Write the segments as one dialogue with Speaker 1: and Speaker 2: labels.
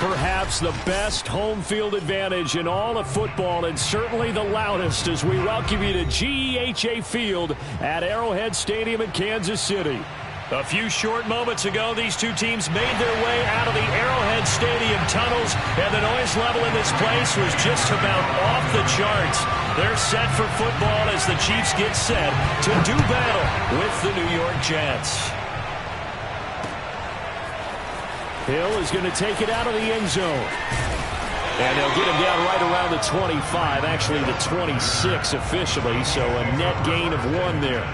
Speaker 1: Perhaps the best home field advantage in all of football, and certainly the loudest, as we welcome you to GEHA Field at Arrowhead Stadium in Kansas City. A few short moments ago, these two teams made their way out of the Arrowhead Stadium tunnels, and the noise level in this place was just about off the charts. They're set for football as the Chiefs get set to do battle with the New York Jets. Hill is going to take it out of the end zone. And they'll get him down right around the 25, actually the 26 officially, so a net gain of 1 there.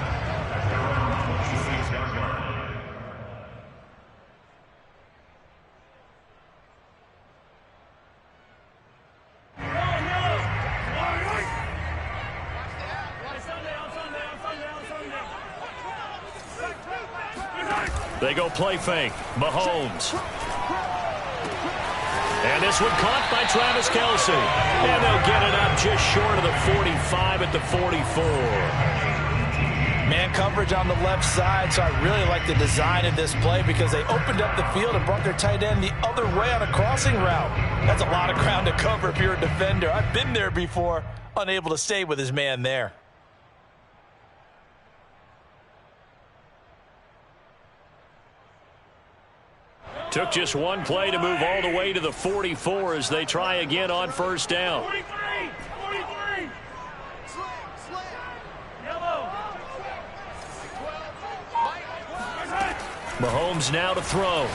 Speaker 1: They go play fake. Mahomes. And this one caught by Travis Kelce. And they'll get it up just short of the 45 at the 44.
Speaker 2: Man coverage on the left side, so I really like the design of this play because they opened up the field and brought their tight end the other way on a crossing route. That's a lot of ground to cover if you're a defender. I've been there before, unable to stay with his man there.
Speaker 1: Took just one play to move all the way to the 44 as they try again on first down.
Speaker 3: 43.
Speaker 1: Mahomes now to throw.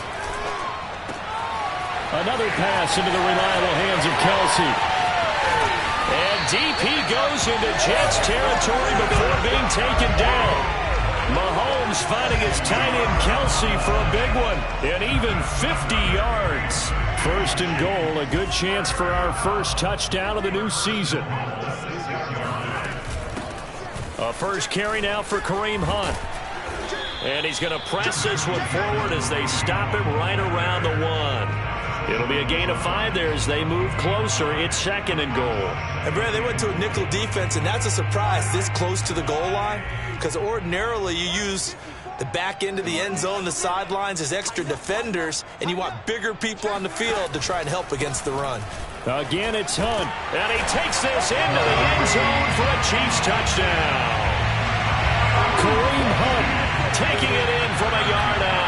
Speaker 1: Another pass into the reliable hands of Kelce. And deep he goes into Jets territory before being taken down. Mahomes finding his tight end Kelce for a big one. And even 50 yards. First and goal, a good chance for our first touchdown of the new season. A first carry now for Kareem Hunt. And he's going to press this one forward as they stop him right around the 1. It'll be a gain of 5 there as they move closer. It's second and goal.
Speaker 2: And Brad, they went to a nickel defense, and that's a surprise this close to the goal line, because ordinarily you use the back end of the end zone, the sidelines as extra defenders, and you want bigger people on the field to try and help against the run.
Speaker 1: Again, it's Hunt. And he takes this into the end zone for a Chiefs touchdown. Kareem Hunt taking it in from a yard out.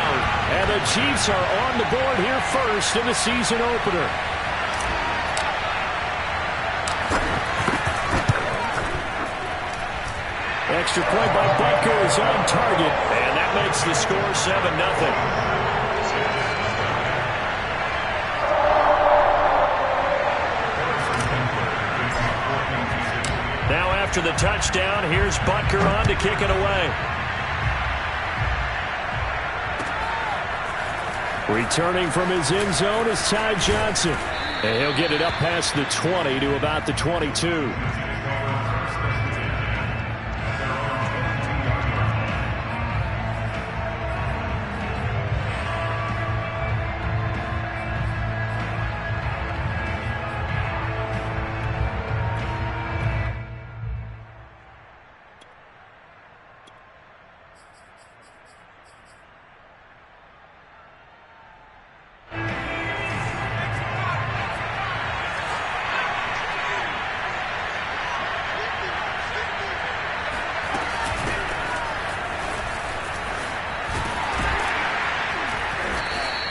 Speaker 1: And the Chiefs are on the board here first in the season opener. Extra point by Butker is on target. And that makes the score 7-0. Now after the touchdown, here's Butker on to kick it away. Returning from his end zone is Ty Johnson. And he'll get it up past the 20 to about the 22.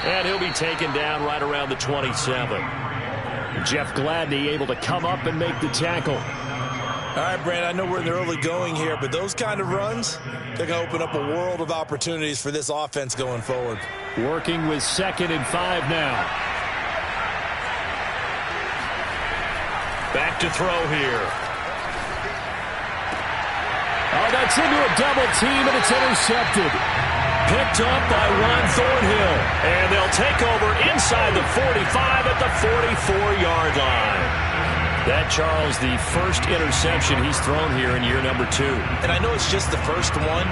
Speaker 1: And he'll be taken down right around the 27. Jeff Gladney able to come up and make the tackle.
Speaker 2: All right, Brand, I know we're in the early going here, but those kind of runs, they're going to open up a world of opportunities for this offense going forward.
Speaker 1: Working with 2nd and 5 now. Back to throw here. Oh, that's into a double team, and it's intercepted. Picked up by Ron Thornhill. And they'll take over inside the 45 at the 44-yard line. That, Charles, the first interception he's thrown here in year number 2.
Speaker 2: And I know it's just the first one,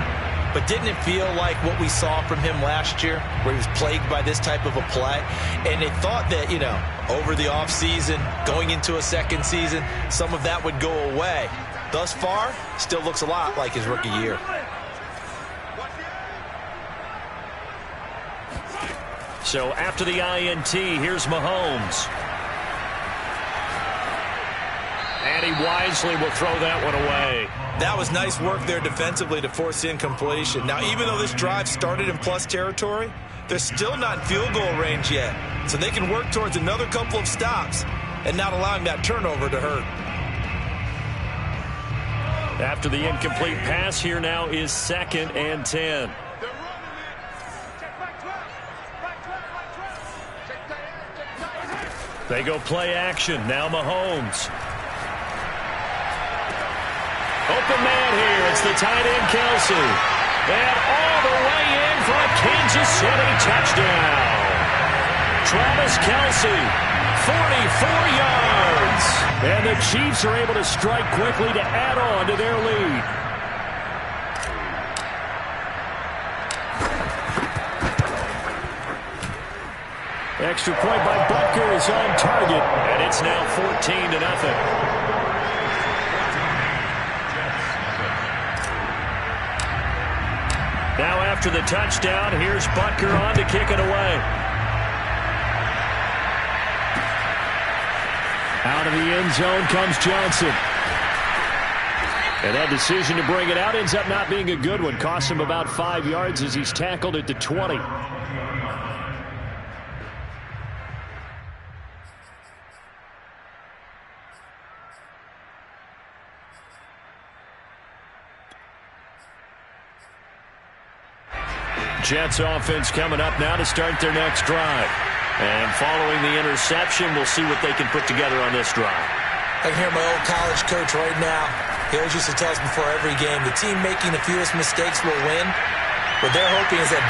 Speaker 2: but didn't it feel like what we saw from him last year, where he was plagued by this type of a play? And they thought that, you know, over the offseason, going into a second season, some of that would go away. Thus far, still looks a lot like his rookie year.
Speaker 1: So after the INT, here's Mahomes. And he wisely will throw that one away.
Speaker 2: That was nice work there defensively to force the incompletion. Now, even though this drive started in plus territory, they're still not in field goal range yet. So they can work towards another couple of stops and not allowing that turnover to hurt.
Speaker 1: After the incomplete pass, here now is 2nd and 10. They go play action. Now Mahomes. Open man here. It's the tight end, Kelsey. And all the way in for a Kansas City touchdown. Travis Kelsey, 44 yards. And the Chiefs are able to strike quickly to add on to their lead. Extra point by Butker is on target, and it's now 14-0. Now after the touchdown, here's Butker on to kick it away. Out of the end zone comes Johnson. And that decision to bring it out ends up not being a good one. Costs him about 5 yards as he's tackled at the 20. Jets offense coming up now to start their next drive. And following the interception, we'll see what they can put together on this drive.
Speaker 2: I can hear my old college coach right now. He always used to tell us before every game, the team making the fewest mistakes will win. What they're hoping is that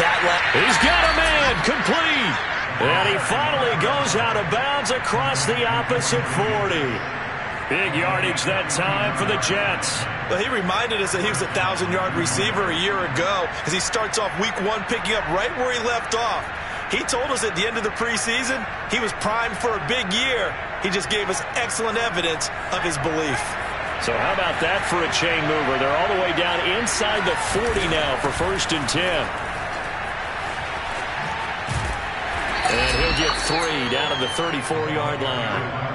Speaker 1: he's got a man, complete. And he finally goes out of bounds across the opposite 40. Big yardage that time for the Jets.
Speaker 2: Well, he reminded us that he was a 1,000-yard receiver a year ago as he starts off week 1 picking up right where he left off. He told us at the end of the preseason he was primed for a big year. He just gave us excellent evidence of his belief.
Speaker 1: So how about that for a chain mover? They're all the way down inside the 40 now for 1st and 10. And he'll get 3 down to the 34-yard line.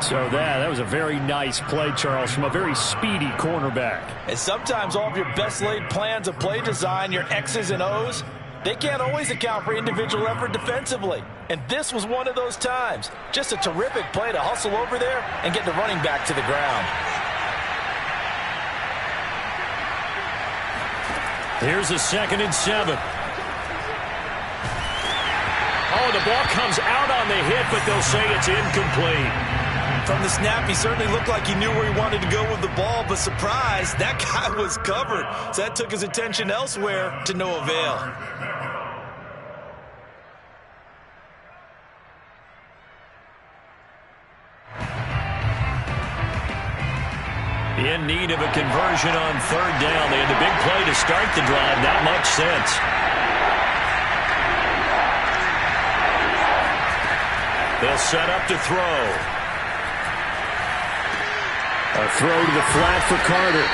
Speaker 1: So that was a very nice play, Charles, from a very speedy cornerback.
Speaker 2: And sometimes all of your best laid plans of play design, your X's and O's, they can't always account for individual effort defensively. And this was one of those times. Just a terrific play to hustle over there and get the running back to the ground.
Speaker 1: Here's a 2nd and 7. Oh, the ball comes out on the hit, but they'll say it's incomplete.
Speaker 2: From the snap, he certainly looked like he knew where he wanted to go with the ball, but surprise, that guy was covered. So that took his attention elsewhere to no avail.
Speaker 1: In need of a conversion on 3rd down. They had the big play to start the drive. Not much sense. They'll set up to throw. A throw to the flat for Carter.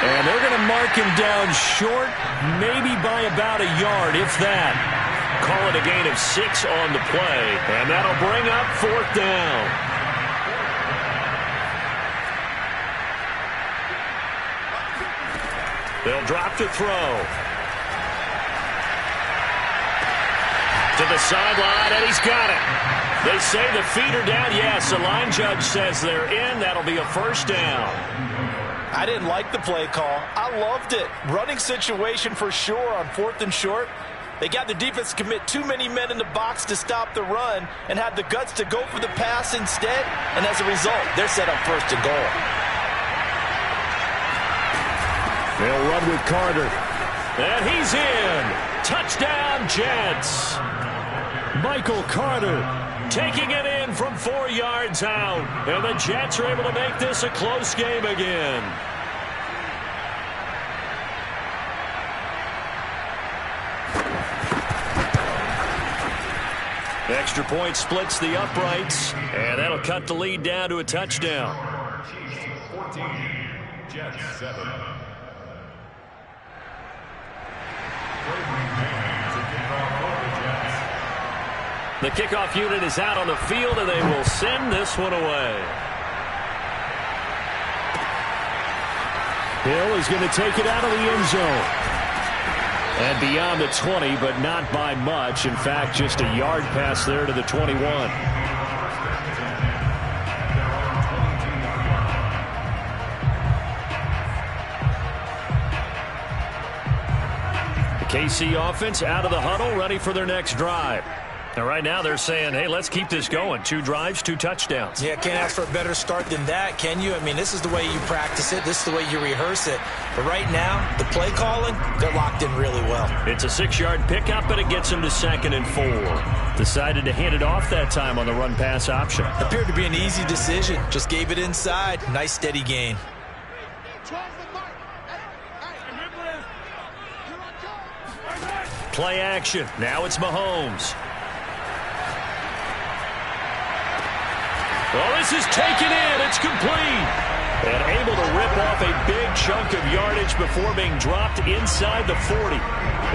Speaker 1: And they're going to mark him down short, maybe by about a yard, if that. Call it a gain of 6 on the play. And that'll bring up 4th down. They'll drop to throw. To the sideline, and he's got it. They say the feet are down. Yes, the line judge says they're in. That'll be a 1st down.
Speaker 2: I didn't like the play call. I loved it. Running situation for sure on 4th and short. They got the defense to commit too many men in the box to stop the run and had the guts to go for the pass instead. And as a result, they're set up 1st and goal.
Speaker 1: They'll run with Carter. And he's in. Touchdown, Jets. Michael Carter taking it in from 4 yards out. And the Jets are able to make this a close game again. Extra point splits the uprights. And that'll cut the lead down to a touchdown.
Speaker 3: 14, Jets 7.
Speaker 1: The kickoff unit is out on the field, and they will send this one away. Hill is going to take it out of the end zone. And beyond the 20, but not by much. In fact, just a yard pass there to the 21. The KC offense out of the huddle, ready for their next drive. And right now they're saying, hey, let's keep this going. 2 drives, 2 touchdowns.
Speaker 2: Yeah, can't ask for a better start than that, can you? I mean, this is the way you practice it. This is the way you rehearse it. But right now, the play calling, they're locked in really well.
Speaker 1: It's a 6-yard pickup, and it gets them to 2nd and 4. Decided to hand it off that time on the run-pass option.
Speaker 2: Appeared to be an easy decision. Just gave it inside. Nice, steady gain.
Speaker 1: Play action. Now it's Mahomes. Well, this is taken in. It's complete. And able to rip off a big chunk of yardage before being dropped inside the 40.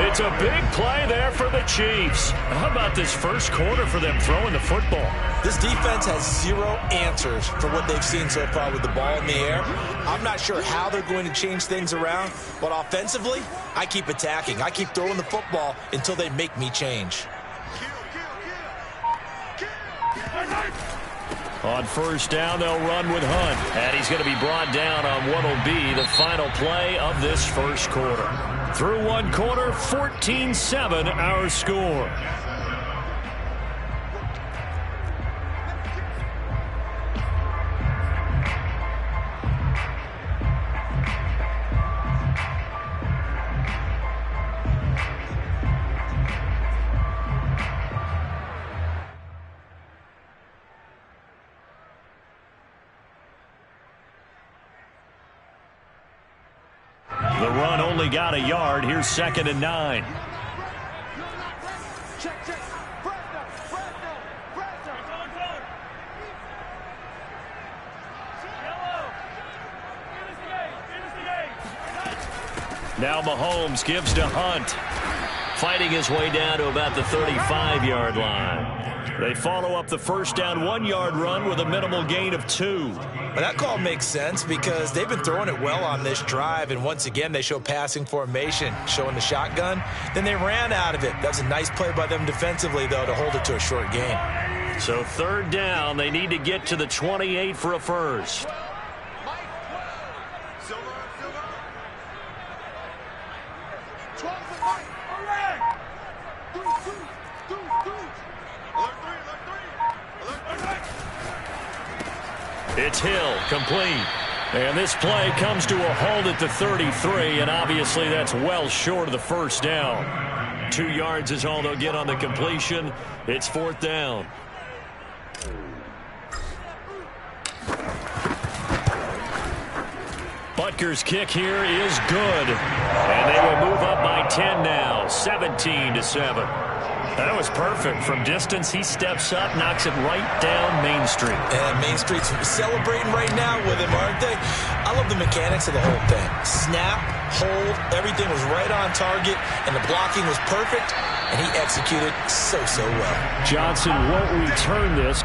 Speaker 1: It's a big play there for the Chiefs. How about this first quarter for them throwing the football?
Speaker 2: This defense has 0 answers for what they've seen so far with the ball in the air. I'm not sure how they're going to change things around, but offensively, I keep attacking. I keep throwing the football until they make me change.
Speaker 1: On first down, they'll run with Hunt. And he's going to be brought down on what will be the final play of this first quarter. Through 1 quarter, 14-7 our score. The run only got a yard. Here's 2nd and 9. Now Mahomes gives to Hunt. Fighting his way down to about the 35-yard line. They follow up the first down 1-yard run with a minimal gain of 2.
Speaker 2: But that call makes sense because they've been throwing it well on this drive, and once again they show passing formation, showing the shotgun. Then they ran out of it. That was a nice play by them defensively, though, to hold it to a short gain.
Speaker 1: So 3rd down, they need to get to the 28 for a first. It's Hill, complete. And this play comes to a halt at the 33, and obviously that's well short of the first down. 2 yards is all they'll get on the completion. It's 4th down. Butker's kick here is good. And they will move up by 10 now, 17-7. That was perfect. From distance, he steps up, knocks it right down Main Street.
Speaker 2: And Main Street's celebrating right now with him, aren't they? I love the mechanics of the whole thing. Snap, hold, everything was right on target, and the blocking was perfect, and he executed so well.
Speaker 1: Johnson won't return this.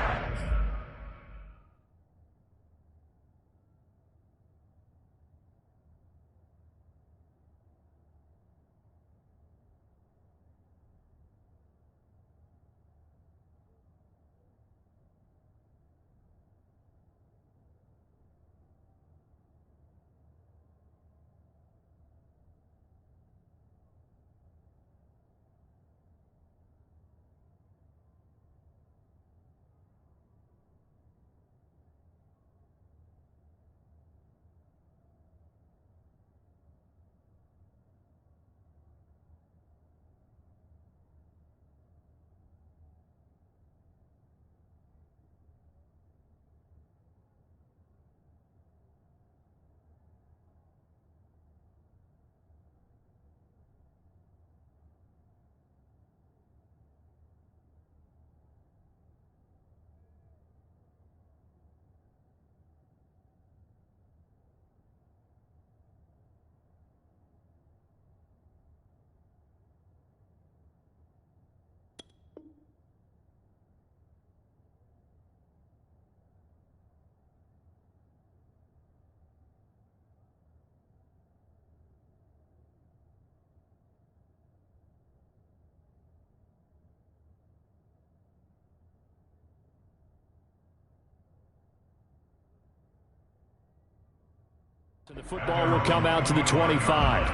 Speaker 1: The football will come out to the 25.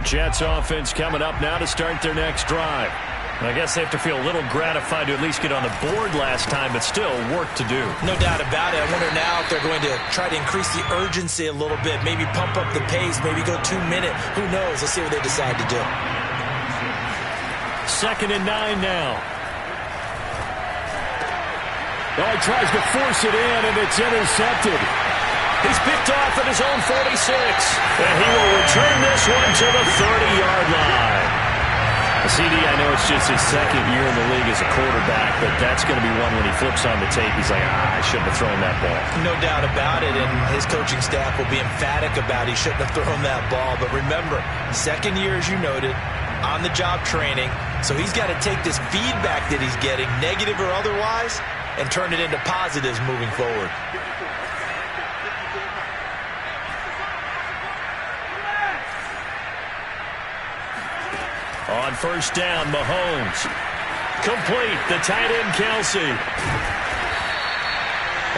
Speaker 1: Jets offense coming up now to start their next drive.
Speaker 4: I guess they have to feel a little gratified to at least get on the board last time, but still work to do.
Speaker 2: No doubt about it. I wonder now if they're going to try to increase the urgency a little bit, maybe pump up the pace, maybe go 2 minute. Who knows? Let's see what they decide to do.
Speaker 1: 2nd and 9 now. Oh, he tries to force it in, and it's intercepted.
Speaker 4: He's picked off at his own 46. And he will return this one to the 30-yard line.
Speaker 1: CD, I know it's just his 2nd year in the league as a quarterback, but that's going to be one when he flips on the tape. He's like, I shouldn't have thrown that ball.
Speaker 2: No doubt about it, and his coaching staff will be emphatic about he shouldn't have thrown that ball. But remember, 2nd year, as you noted, on-the-job training. So he's got to take this feedback that he's getting, negative or otherwise, and turn it into positives moving forward.
Speaker 1: On 1st down, Mahomes. Complete, the tight end, Kelsey.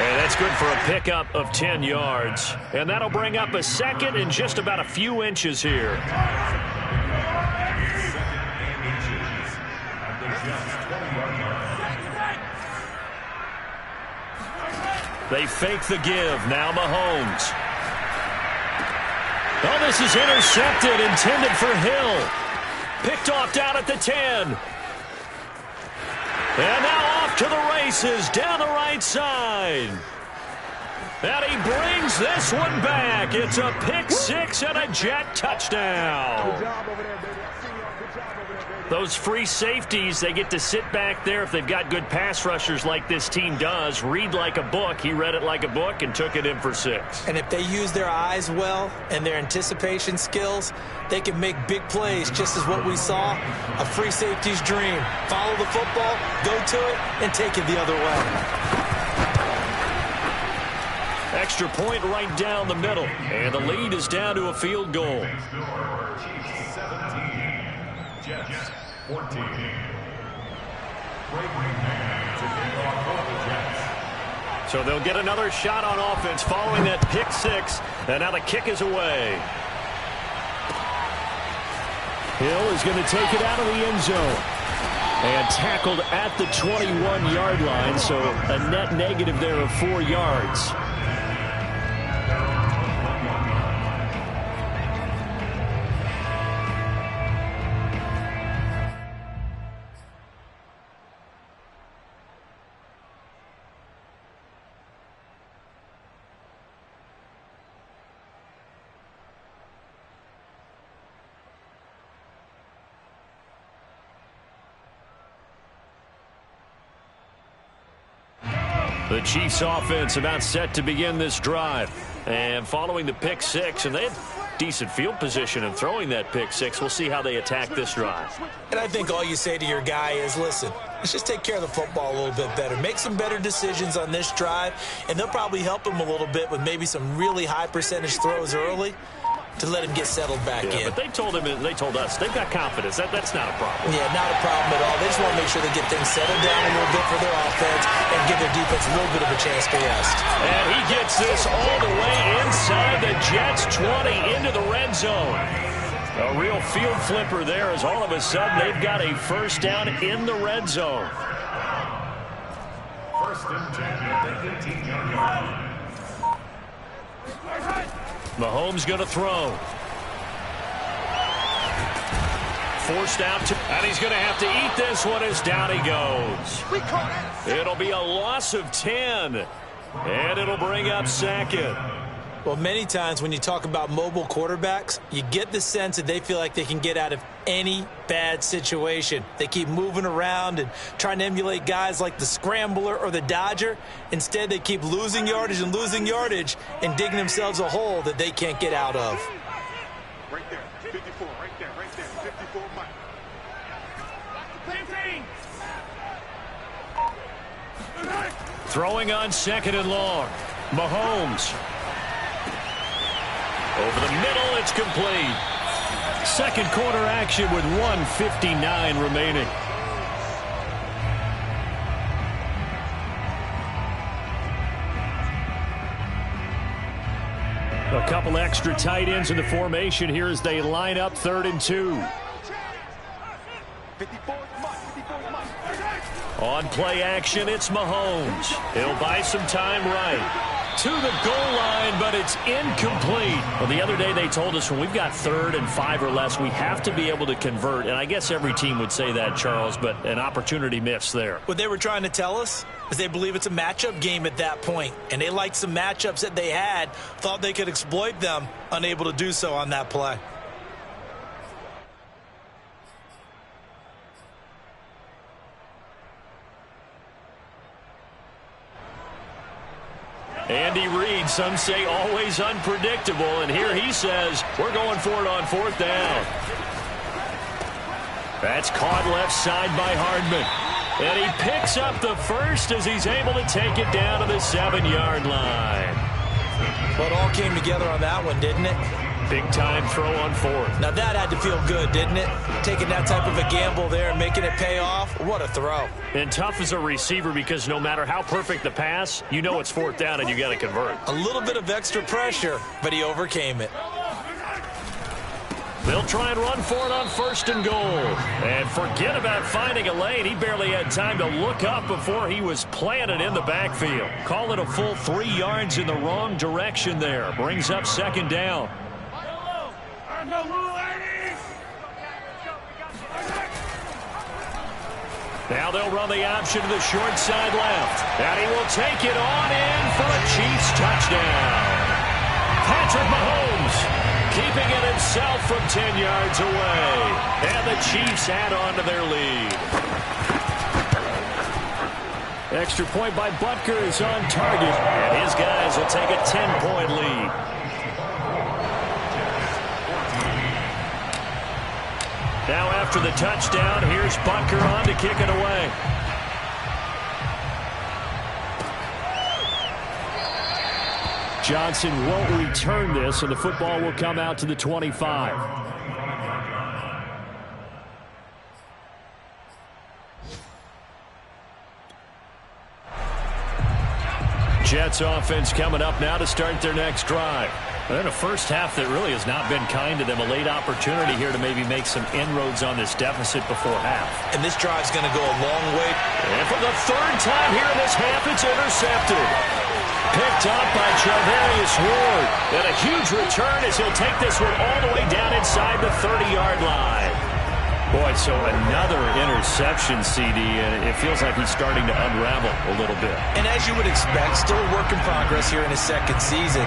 Speaker 1: And that's good for a pickup of 10 yards. And that'll bring up a 2nd and just about a few inches here. They fake the give. Now Mahomes. Oh, this is intercepted, intended for Hill. Picked off down at the 10. And now off to the races down the right side. And he brings this one back. It's a pick 6 and a Jet touchdown. Good job over there, baby. Those free safeties, they get to sit back there if they've got good pass rushers like this team does. Read like a book. He read it like a book and took it in for 6.
Speaker 2: And if they use their eyes well and their anticipation skills, they can make big plays, just as what we saw. A free safety's dream. Follow the football, go to it, and take it the other way.
Speaker 1: Extra point right down the middle. And the lead is down to a field goal.
Speaker 3: Jets 14.
Speaker 1: So they'll get another shot on offense following that pick 6. And now the kick is away. Hill is going to take it out of the end zone. And tackled at the 21-yard line. So a net negative there of 4 yards. The Chiefs offense about set to begin this drive. And following the pick 6, and they had decent field position in throwing that pick 6. We'll see how they attack this drive.
Speaker 2: And I think all you say to your guy is, listen, let's just take care of the football a little bit better. Make some better decisions on this drive, and they'll probably help him a little bit with maybe some really high percentage throws early to let him get settled back in.
Speaker 1: But they told him, they told us, they've got confidence. That's not a problem.
Speaker 2: Yeah, not a problem at all. They just want to make sure they get things settled down a little bit for their offense and give their defense a little bit of a chance to rest.
Speaker 1: And he gets this all the way inside the Jets 20 into the red zone. A real field flipper there as all of a sudden they've got a first down in the red zone.
Speaker 3: First and 10 at the 18-yard line.
Speaker 1: Mahomes going to throw. Forced out to, and he's going to have to eat this one as down he goes. It'll be a loss of 10, and it'll bring up 2nd.
Speaker 2: Well, many times when you talk about mobile quarterbacks, you get the sense that they feel like they can get out of any bad situation. They keep moving around and trying to emulate guys like the Scrambler or the Dodger. Instead, they keep losing yardage and digging themselves a hole that they can't get out of.
Speaker 5: Right there, 54, right there, 54, Mike.
Speaker 1: Throwing on 2nd and long. Mahomes. Over the middle, it's complete. Second quarter action with 1:59 remaining. A couple extra tight ends in the formation here as they line up 3rd and 2. On play action, it's Mahomes. He'll buy some time right to the goal line, but it's incomplete. Well, the other day they told us when we've got 3rd and 5 or less, we have to be able to convert. And I guess every team would say that, Charles, but an opportunity missed there.
Speaker 2: What they were trying to tell us is they believe it's a matchup game at that point, and they liked some matchups that they had, thought they could exploit them, unable to do so on that play.
Speaker 1: Andy Reid, some say always unpredictable, and here he says we're going for it on 4th down. That's caught left side by Hardman. And he picks up the first as he's able to take it down to the 7-yard line.
Speaker 2: Well, it all came together on that one, didn't it?
Speaker 1: Big time throw on 4th.
Speaker 2: Now that had to feel good, didn't it? Taking that type of a gamble there and making it pay off. What a throw.
Speaker 1: And tough as a receiver because no matter how perfect the pass, you know it's 4th down and you got to convert.
Speaker 2: A little bit of extra pressure, but he overcame it.
Speaker 1: They'll try and run for it on 1st and goal. And forget about finding a lane. He barely had time to look up before he was planted in the backfield. Call it a full 3 yards in the wrong direction there. Brings up 2nd down. Now they'll run the option to the short side left. And he will take it on in for a Chiefs touchdown. Patrick Mahomes keeping it himself from 10 yards away. And the Chiefs add on to their lead. Extra point by Butker is on target. And his guys will take a 10-point lead. Now after the touchdown, here's Butker on to kick it away. Johnson won't return this, and the football will come out to the 25. Jets offense coming up now to start their next drive. And a first half that really has not been kind to them. A late opportunity here to maybe make some inroads on this deficit before half.
Speaker 2: And this drive's going to go a long way.
Speaker 1: And for the 3rd time here in this half, it's intercepted. Picked up by Charvarius Ward. And a huge return as he'll take this one all the way down inside the 30-yard line. Boy, so another interception, CD, and it feels like he's starting to unravel a little bit.
Speaker 2: And as you would expect, still a work in progress here in his 2nd season.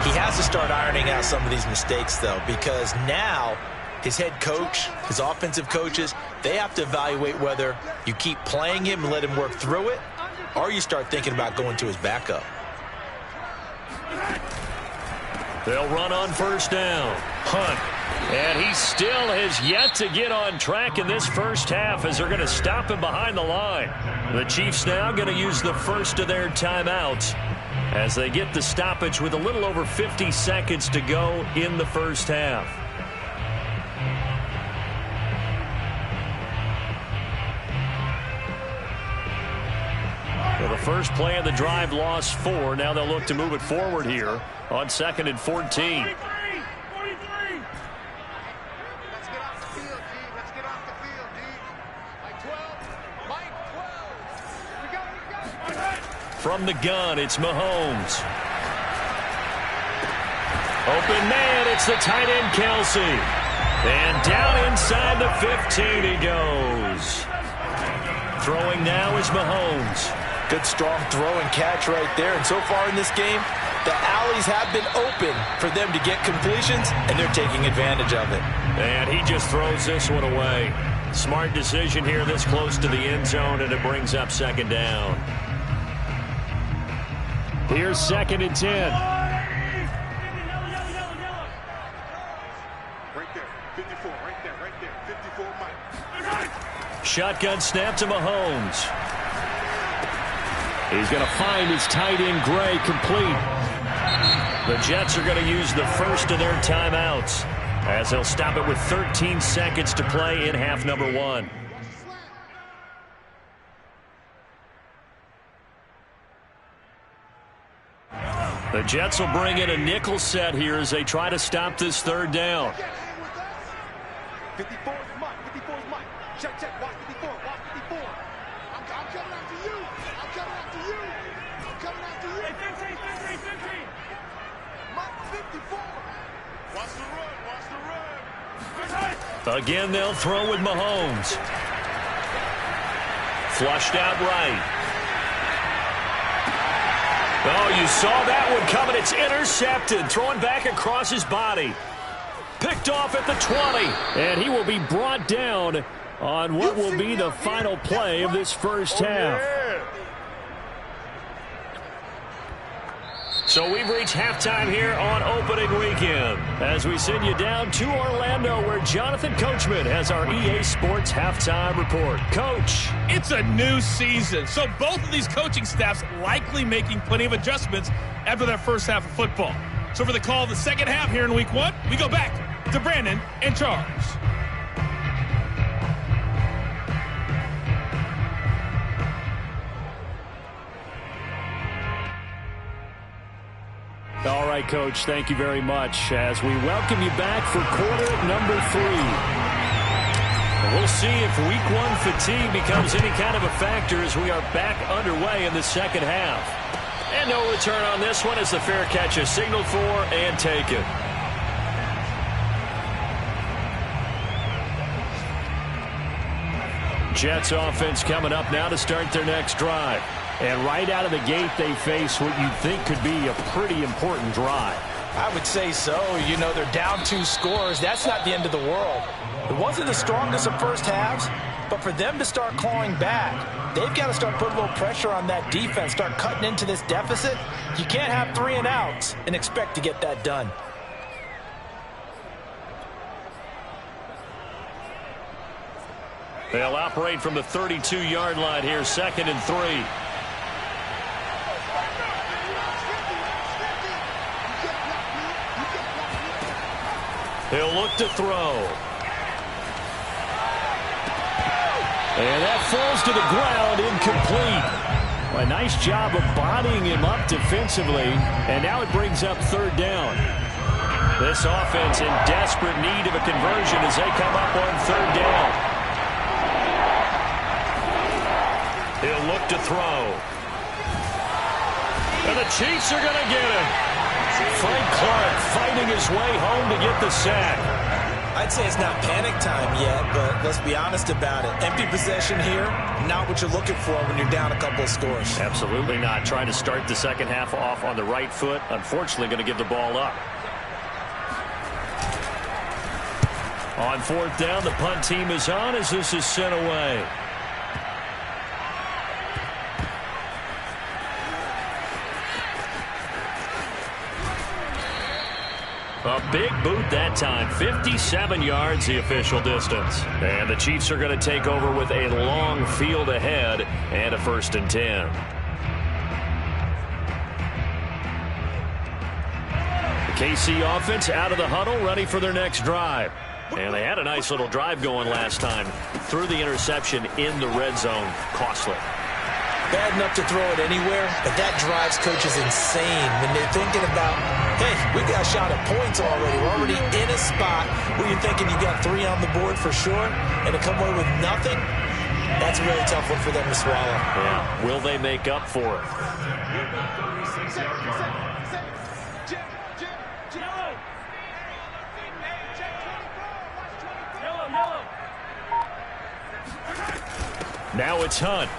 Speaker 2: He has to start ironing out some of these mistakes, though, because now his head coach, his offensive coaches, they have to evaluate whether you keep playing him and let him work through it, or you start thinking about going to his backup.
Speaker 1: They'll run on 1st down. Hunt. And he still has yet to get on track in this first half as they're going to stop him behind the line. The Chiefs now going to use the first of their timeouts as they get the stoppage with a little over 50 seconds to go in the first half. Well, the first play of the drive lost 4. Now they'll look to move it forward here on 2nd and 14. From the gun, it's Mahomes. Open man, it's the tight end, Kelsey. And down inside the 15 he goes. Throwing now is Mahomes.
Speaker 2: Good, strong throw and catch right there. And so far in this game, the alleys have been open for them to get completions, and they're taking advantage of it.
Speaker 1: And he just throws this one away. Smart decision here this close to the end zone, and it brings up 2nd down. Here's 2nd and 10.
Speaker 5: Right there, 54, right there, 54, Mike.
Speaker 1: Shotgun snap to Mahomes. He's going to find his tight end, Gray, complete. The Jets are going to use the first of their timeouts. as they'll stop it with 13 seconds to play in half number 1. The Jets will bring in a nickel set here as they try to stop this third down.
Speaker 5: 54 is Mike. 54 is Mike. Check, check. Watch 54. Watch 54. I'm coming after you. I'm coming after you. I'm coming after you. Hey, 15. Mike, 54. Watch the run. Watch the run.
Speaker 1: Again, they'll throw with Mahomes. Flushed out right. Oh, you saw that one coming. It's intercepted. Throwing back across his body. Picked off at the 20. And he will be brought down on what will be the final play of this first half. So we've reached halftime here on opening weekend as we send you down to Orlando where Jonathan Coachman has our EA Sports halftime report. Coach.
Speaker 6: It's a new season, so both of these coaching staffs likely making plenty of adjustments after their first half of football. So for the call of the second half here in week 1, we go back to Brandon and Charles.
Speaker 1: All right, Coach, thank you very much as we welcome you back for quarter number 3. We'll see if week 1 fatigue becomes any kind of a factor as we are back underway in the second half. And no return on this one as the fair catch is signaled for and taken. Jets offense coming up now to start their next drive. And right out of the gate, they face what you'd think could be a pretty important drive.
Speaker 2: I would say so. You know, they're down 2 scores. That's not the end of the world. It wasn't the strongest of first halves, but for them to start clawing back, they've got to start putting a little pressure on that defense, start cutting into this deficit. You can't have 3 and outs and expect to get that done.
Speaker 1: They'll operate from the 32-yard line here, 2nd and 3. He'll look to throw. And that falls to the ground, incomplete. A nice job of bodying him up defensively. And now it brings up 3rd down. This offense in desperate need of a conversion as they come up on 3rd down. He'll look to throw. And the Chiefs are going to get him. Frank Clark fighting his way home to get the sack.
Speaker 2: I'd say it's not panic time yet, but let's be honest about it. Empty possession here, not what you're looking for when you're down a couple of scores.
Speaker 1: Absolutely not. Trying to start the second half off on the right foot. Unfortunately, going to give the ball up. On 4th down, the punt team is on as this is sent away. A big boot that time. 57 yards the official distance. And the Chiefs are going to take over with a long field ahead and a 1st and 10. The KC offense out of the huddle, ready for their next drive. And they had a nice little drive going last time. Threw the interception in the red zone. Costly.
Speaker 2: Bad enough to throw it anywhere, but that drives coaches insane when they're thinking about, hey, we got a shot at points already. We're already in a spot where you're thinking you got 3 on the board for sure, and to come away with nothing, that's a really tough one for them to swallow.
Speaker 1: Yeah. Will they make up for it? Now it's Hunt.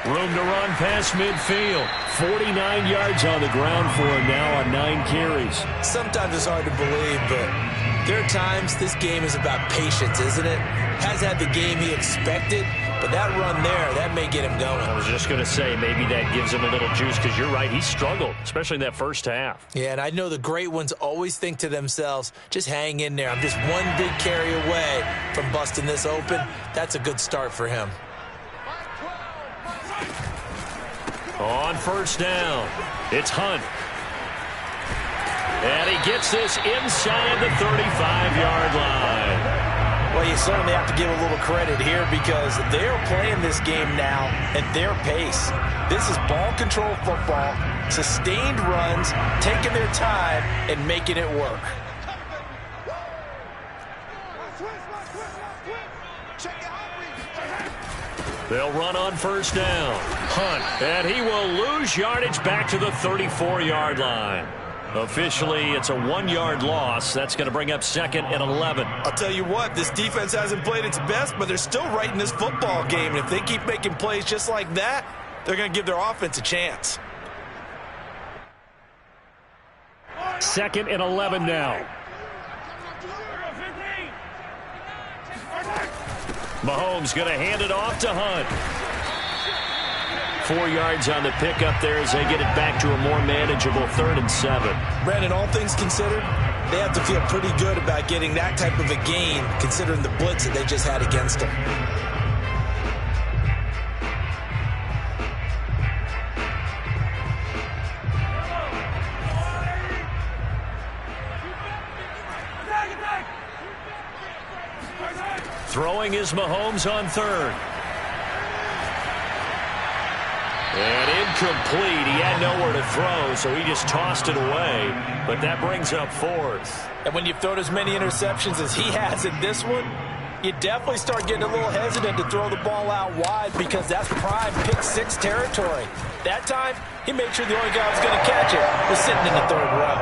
Speaker 1: Room to run past midfield. 49 yards on the ground for him now on 9 carries.
Speaker 2: Sometimes it's hard to believe, but there are times this game is about patience, isn't it? Has had the game he expected, but that run there, that may get him going.
Speaker 1: I was just going to say, maybe that gives him a little juice because you're right, he struggled, especially in that first half.
Speaker 2: Yeah, and I know the great ones always think to themselves, just hang in there. I'm just one big carry away from busting this open. That's a good start for him.
Speaker 1: On 1st down, it's Hunt. And he gets this inside the 35-yard line.
Speaker 2: Well, you certainly have to give a little credit here because they're playing this game now at their pace. This is ball control football, sustained runs, taking their time and making it work.
Speaker 1: They'll run on first down. Hunt. And he will lose yardage back to the 34-yard line. Officially, it's a 1-yard loss. That's going to bring up 2nd and 11.
Speaker 2: I'll tell you what, this defense hasn't played its best, but they're still right in this football game. And if they keep making plays just like that, they're going to give their offense a chance.
Speaker 1: 2nd and 11 now. Mahomes going to hand it off to Hunt. 4 yards on the pickup there as they get it back to a more manageable 3rd and 7.
Speaker 2: Brandon, all things considered, they have to feel pretty good about getting that type of a gain considering the blitz that they just had against them.
Speaker 1: Throwing is Mahomes on 3rd. And incomplete. He had nowhere to throw, so he just tossed it away. But that brings up 4th.
Speaker 2: And when you've thrown as many interceptions as he has in this one, you definitely start getting a little hesitant to throw the ball out wide because that's prime pick 6 territory. That time, he made sure the only guy who was going to catch it was sitting in the 3rd row.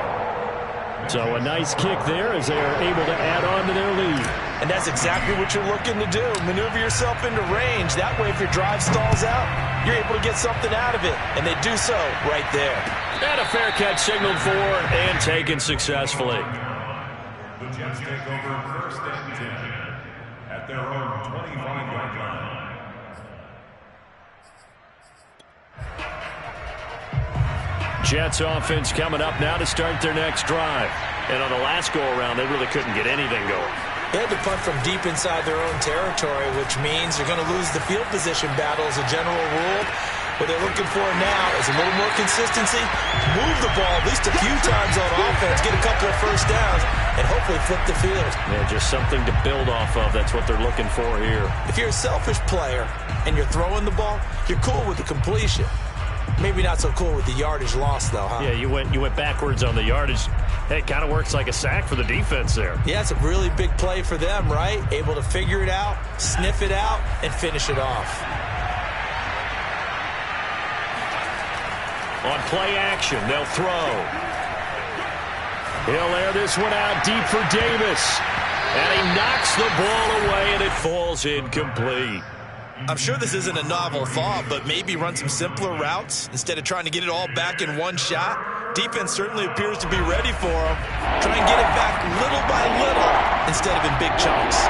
Speaker 1: So a nice kick there as they are able to add on to their lead.
Speaker 2: And that's exactly what you're looking to do. Maneuver yourself into range. That way, if your drive stalls out, you're able to get something out of it. And they do so right there.
Speaker 1: And a fair catch signaled for and taken successfully.
Speaker 3: The Jets take over 1st and 10 at their own 25-yard line.
Speaker 1: Jets offense coming up now to start their next drive. And on the last go-around, they really couldn't get anything going.
Speaker 2: They had to punt from deep inside their own territory, which means they're going to lose the field position battle as a general rule. What they're looking for now is a little more consistency, move the ball at least a few times on offense, get a couple of first downs, and hopefully flip the field.
Speaker 1: Yeah, just something to build off of. That's what they're looking for here.
Speaker 2: If you're a selfish player and you're throwing the ball, you're cool with the completion. Maybe not so cool with the yardage loss, though, huh?
Speaker 1: Yeah, you went backwards on the yardage. Hey, it kind of works like a sack for the defense there.
Speaker 2: Yeah, it's a really big play for them, right? Able to figure it out, sniff it out, and finish it off.
Speaker 1: On play action, they'll throw. He'll air this one out deep for Davis. And he knocks the ball away, and it falls incomplete.
Speaker 2: I'm sure this isn't a novel thought, but maybe run some simpler routes instead of trying to get it all back in one shot. Defense certainly appears to be ready for him. Try and get it back little by little instead of in big chunks.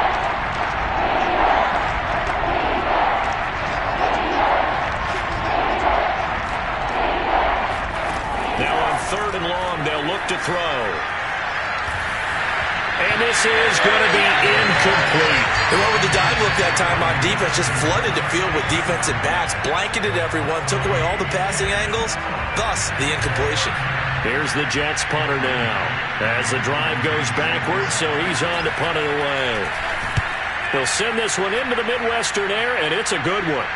Speaker 1: Now on 3rd and long, they'll look to throw. And this is going to be incomplete.
Speaker 2: They went with the dive look that time on defense, just flooded the field with defensive backs, blanketed everyone, took away all the passing angles, thus the incompletion.
Speaker 1: Here's the Jets punter now. As the drive goes backwards, so he's on to punt it away. He'll send this one into the Midwestern air, and it's a good one.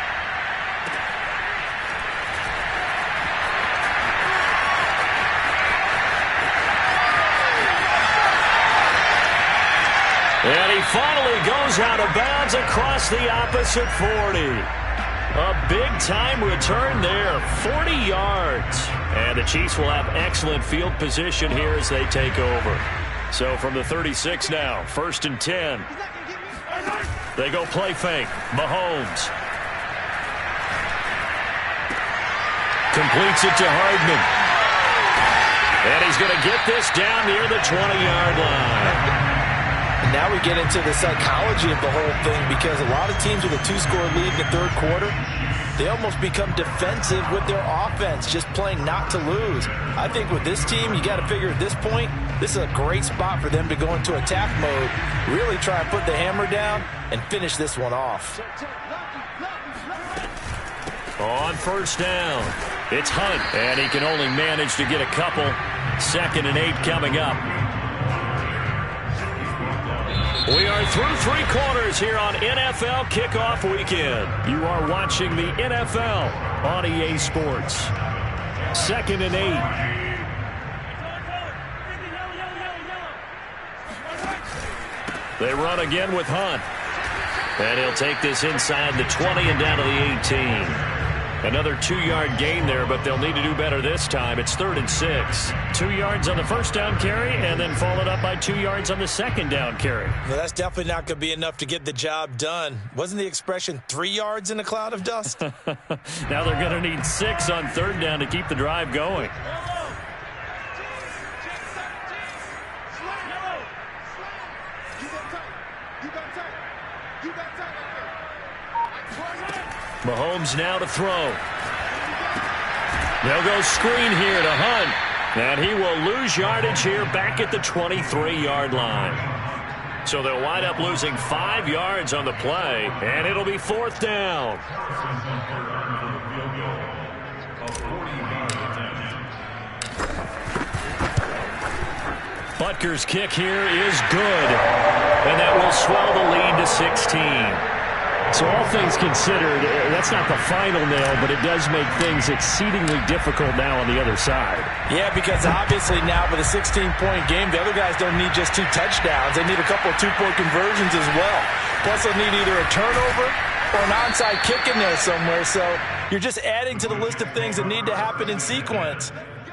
Speaker 1: And he finally goes out of bounds across the opposite 40. A big-time return there, 40 yards. And the Chiefs will have excellent field position here as they take over. So from the 36 now, 1st and 10. They go play fake. Mahomes. Completes it to Hardman. And he's going to get this down near the 20-yard line.
Speaker 2: And now we get into the psychology of the whole thing because a lot of teams with a 2-score lead in the 3rd quarter, they almost become defensive with their offense, just playing not to lose. I think with this team, you got to figure at this point, this is a great spot for them to go into attack mode, really try and put the hammer down and finish this one off.
Speaker 1: On 1st down, it's Hunt, and he can only manage to get a couple. 2nd and 8 coming up. We are through 3 quarters here on NFL Kickoff Weekend. You are watching the NFL on EA Sports. 2nd and 8. They run again with Hunt. And he'll take this inside the 20 and down to the 18. Another 2-yard gain there, but they'll need to do better this time. It's 3rd and 6. 2 yards on the first down carry, and then followed up by 2 yards on the second down carry.
Speaker 2: Well, that's definitely not going to be enough to get the job done. Wasn't the expression 3 yards in a cloud of dust?
Speaker 1: Now they're going to need 6 on 3rd down to keep the drive going. Mahomes now to throw. They'll go screen here to Hunt. And he will lose yardage here back at the 23-yard line. So they'll wind up losing 5 yards on the play. And it'll be 4th down. Butker's kick here is good. And that will swell the lead to 16. So all things considered, that's not the final nail, but it does make things exceedingly difficult now on the other side.
Speaker 2: Yeah, because obviously now with a 16-point game, the other guys don't need just 2 touchdowns. They need a couple of 2-point conversions as well. Plus they'll need either a turnover or an onside kick in there somewhere. So you're just adding to the list of things that need to happen in sequence.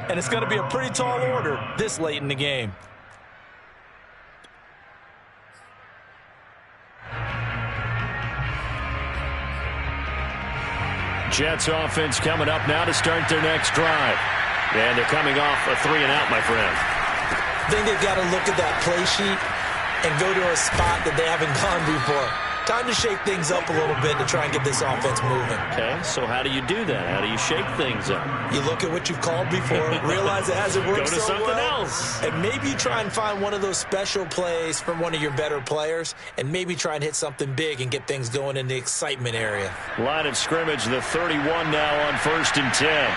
Speaker 2: And it's going to be a pretty tall order this late in the game.
Speaker 1: Jets offense coming up now to start their next drive. And they're coming off a 3-and-out, my friend.
Speaker 2: I think they've got to look at that play sheet and go to a spot that they haven't gone before. Time to shake things up a little bit to try and get this offense moving.
Speaker 1: Okay, so how do you do that? How do you shake things up?
Speaker 2: You look at what you've called before, realize it hasn't worked
Speaker 1: so well. Go to something else.
Speaker 2: And maybe you try and find one of those special plays from one of your better players, and maybe try and hit something big and get things going in the excitement area.
Speaker 1: Line of scrimmage, the 31 now on 1st and 10.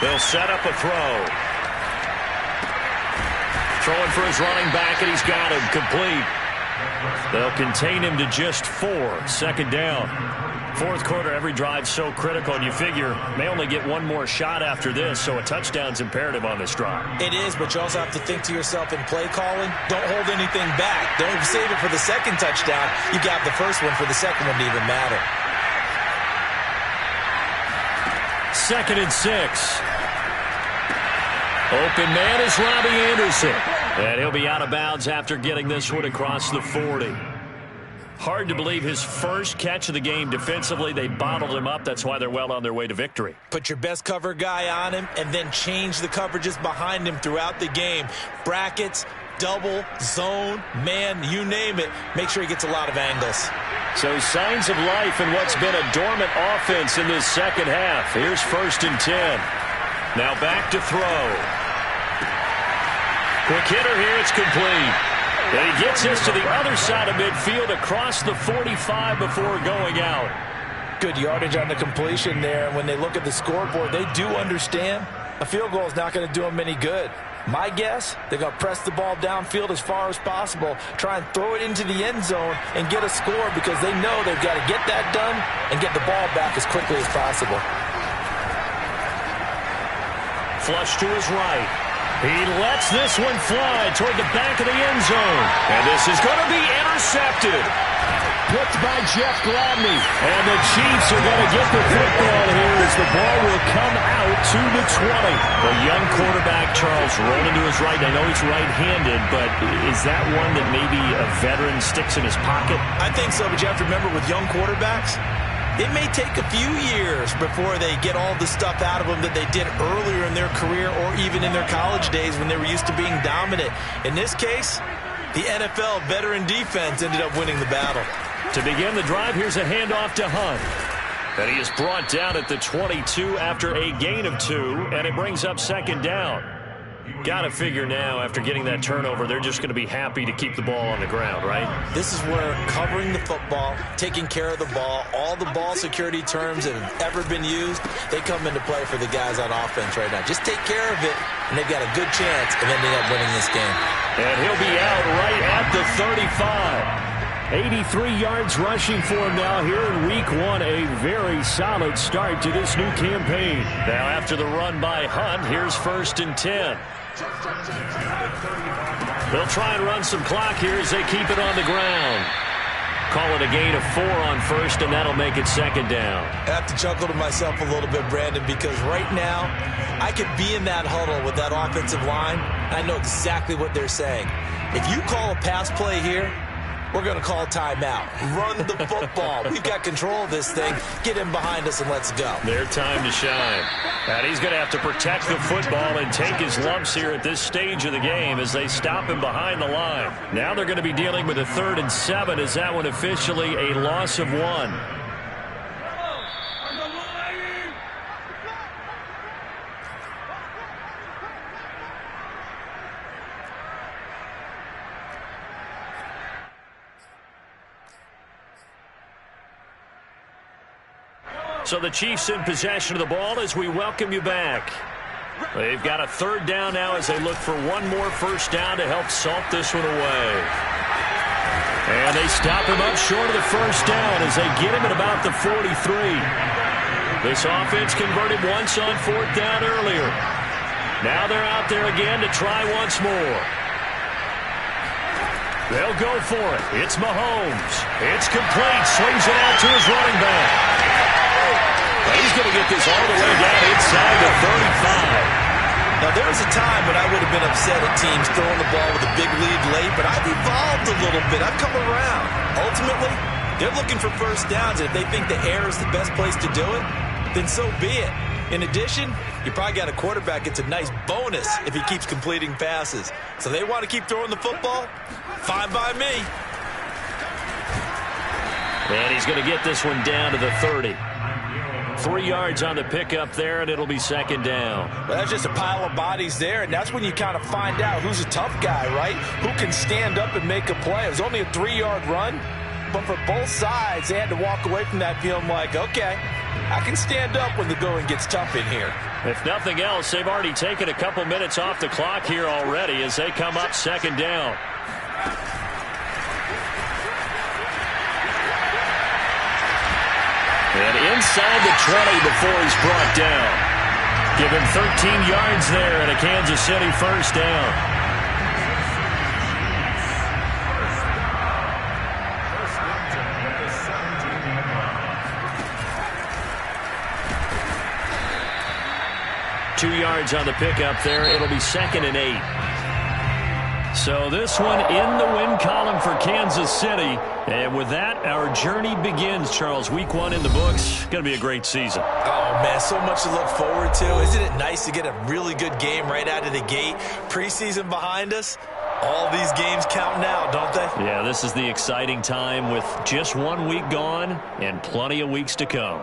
Speaker 1: They'll set up a throw. Throwing for his running back, and he's got him complete. They'll contain him to just 4. 2nd down. 4th quarter, every drive's so critical, and you figure may only get one more shot after this, so a touchdown's imperative on this drive.
Speaker 2: It is, but you also have to think to yourself in play calling, don't hold anything back. Don't save it for the second touchdown. You got the first one for the second one to even matter.
Speaker 1: 2nd and 6. Open man is Robbie Anderson. And he'll be out of bounds after getting this one across the 40. Hard to believe his first catch of the game defensively. They bottled him up. That's why they're well on their way to victory.
Speaker 2: Put your best cover guy on him and then change the coverages behind him throughout the game. Brackets, double, zone, man, you name it. Make sure he gets a lot of angles.
Speaker 1: So signs of life in what's been a dormant offense in this second half. Here's 1st and 10. Now back to throw. Quick hitter here, it's complete. And he gets this to the other side of midfield across the 45 before going out.
Speaker 2: Good yardage on the completion there. And when they look at the scoreboard, they do understand a field goal is not going to do them any good. My guess, they're going to press the ball downfield as far as possible, try and throw it into the end zone and get a score because they know they've got to get that done and get the ball back as quickly as possible.
Speaker 1: Flush to his right. He lets this one fly toward the back of the end zone. And this is going to be intercepted. Picked by Jeff Gladney. And the Chiefs are going to get the football here as the ball will come out to the 20. The young quarterback, Charles, rolling to his right. I know he's right-handed, but is that one that maybe a veteran sticks in his pocket?
Speaker 2: I think so, but you have to remember with young quarterbacks, it may take a few years before they get all the stuff out of them that they did earlier in their career or even in their college days when they were used to being dominant. In this case, the NFL veteran defense ended up winning the battle.
Speaker 1: To begin the drive, here's a handoff to Hunt. And he is brought down at the 22 after a gain of 2, and it brings up 2nd down. Got to figure now, after getting that turnover, they're just going to be happy to keep the ball on the ground, right?
Speaker 2: This is where covering the football, taking care of the ball, all the ball security terms that have ever been used, they come into play for the guys on offense right now. Just take care of it, and they've got a good chance of ending up winning this game.
Speaker 1: And he'll be out right at the 35. 83 yards rushing for him now here in week 1. A very solid start to this new campaign. Now after the run by Hunt, here's 1st and 10. They'll try and run some clock here as they keep it on the ground. Call it a gain of 4 on 1st, and that'll make it 2nd down.
Speaker 2: I have to chuckle to myself a little bit, Brandon, because right now I could be in that huddle with that offensive line. I know exactly what they're saying. If you call a pass play here, we're going to call timeout. Run the football. We've got control of this thing. Get him behind us and let's go.
Speaker 1: Their time to shine. And he's going to have to protect the football and take his lumps here at this stage of the game as they stop him behind the line. Now they're going to be dealing with a 3rd and 7 as that one officially a loss of 1. So the Chiefs in possession of the ball as we welcome you back. They've got a 3rd down now as they look for one more 1st down to help salt this one away. And they stop him up short of the 1st down as they get him at about the 43. This offense converted once on 4th down earlier. Now they're out there again to try once more. They'll go for it. It's Mahomes. It's complete. Swings it out to his running back. He's going to get this all the way down inside the 35.
Speaker 2: Now, there was a time when I would have been upset at teams throwing the ball with a big lead late, but I've evolved a little bit. I've come around. Ultimately, they're looking for 1st downs, and if they think the air is the best place to do it, then so be it. In addition, you probably got a quarterback. It's a nice bonus if he keeps completing passes. So they want to keep throwing the football? Fine by me.
Speaker 1: And he's going to get this one down to the 30. 3 yards on the pickup there, and it'll be 2nd down.
Speaker 2: Well, that's just a pile of bodies there, and that's when you kind of find out who's a tough guy, right? Who can stand up and make a play. It was only a 3-yard run, but for both sides, they had to walk away from that feeling like, okay, I can stand up when the going gets tough in here.
Speaker 1: If nothing else, they've already taken a couple minutes off the clock here already as they come up 2nd down. And inside the 20 before he's brought down. Give him 13 yards there and a Kansas City 1st down. Two yards on the pickup there. It'll be 2nd and 8. So this one in the win column for Kansas City. And with that, our journey begins, Charles. Week 1 in the books. Going to be a great season.
Speaker 2: Oh, man, so much to look forward to. Isn't it nice to get a really good game right out of the gate? Preseason behind us. All these games count now, don't they?
Speaker 1: Yeah, this is the exciting time with just 1 week gone and plenty of weeks to come.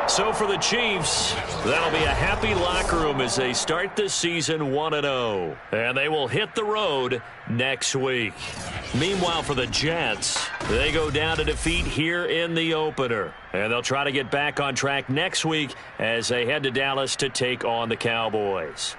Speaker 1: So for the Chiefs, that'll be a happy locker room as they start this season 1-0. And they will hit the road next week. Meanwhile, for the Jets, they go down to defeat here in the opener. And they'll try to get back on track next week as they head to Dallas to take on the Cowboys.